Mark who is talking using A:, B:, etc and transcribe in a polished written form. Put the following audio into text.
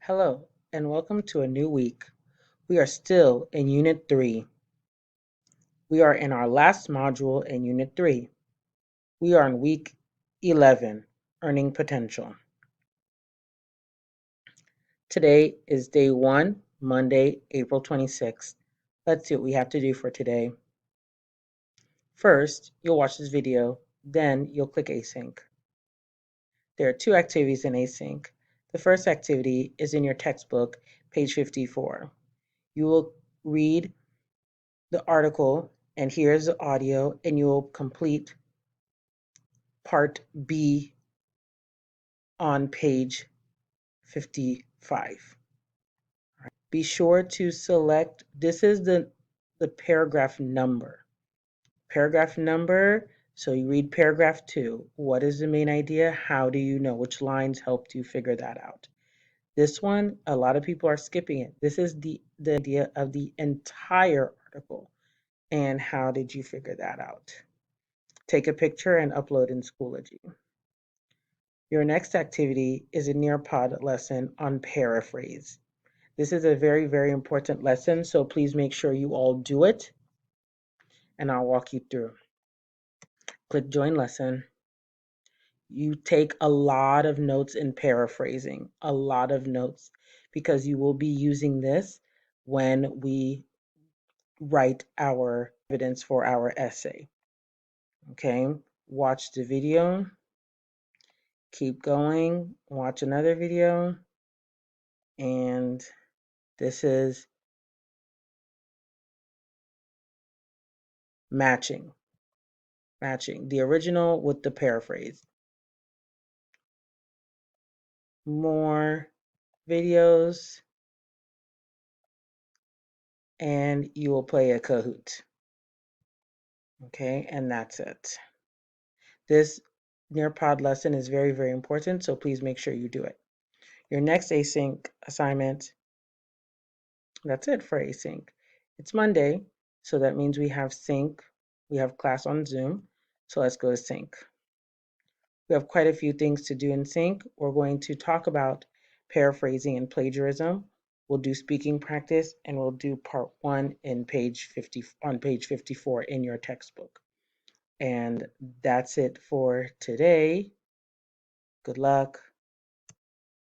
A: Hello, and welcome to a new week. We are still in Unit 3. We are in our last module in Unit 3. We are in Week 11, Earning Potential. Today is Day 1, Monday, April 26th. Let's see what we have to do for today. First, you'll watch this video, then you'll click Async. There are two activities in Async. The first activity is in your textbook, page 54. You will read the article, and here's the audio, and you'll complete part B on page 55. Be sure to select, this is the paragraph number. Paragraph number, so you read paragraph 2. What is the main idea? How do you know? Which lines helped you figure that out? This one, a lot of people are skipping it. This is the idea of the entire article. And how did you figure that out? Take a picture and upload in Schoology. Your next activity is a NearPod lesson on paraphrase. This is a very, very important lesson, so please make sure you all do it, and I'll walk you through. Click Join Lesson. You take a lot of notes in paraphrasing, a lot of notes, because you will be using this when we write our evidence for our essay. Okay, watch the video. Keep going, watch another video, and this is matching the original with the paraphrase. More videos, and you will play a Kahoot. Okay, and that's it. This NearPod lesson is very, very important, so please make sure you do it. Your next async assignment, that's it for async. It's Monday, so that means we have sync. We have class on Zoom, so let's go to sync. We have quite a few things to do in sync. We're going to talk about paraphrasing and plagiarism. We'll do speaking practice, and we'll do part 1 in page 50 on page 54 in your textbook. And that's it for today. Good luck.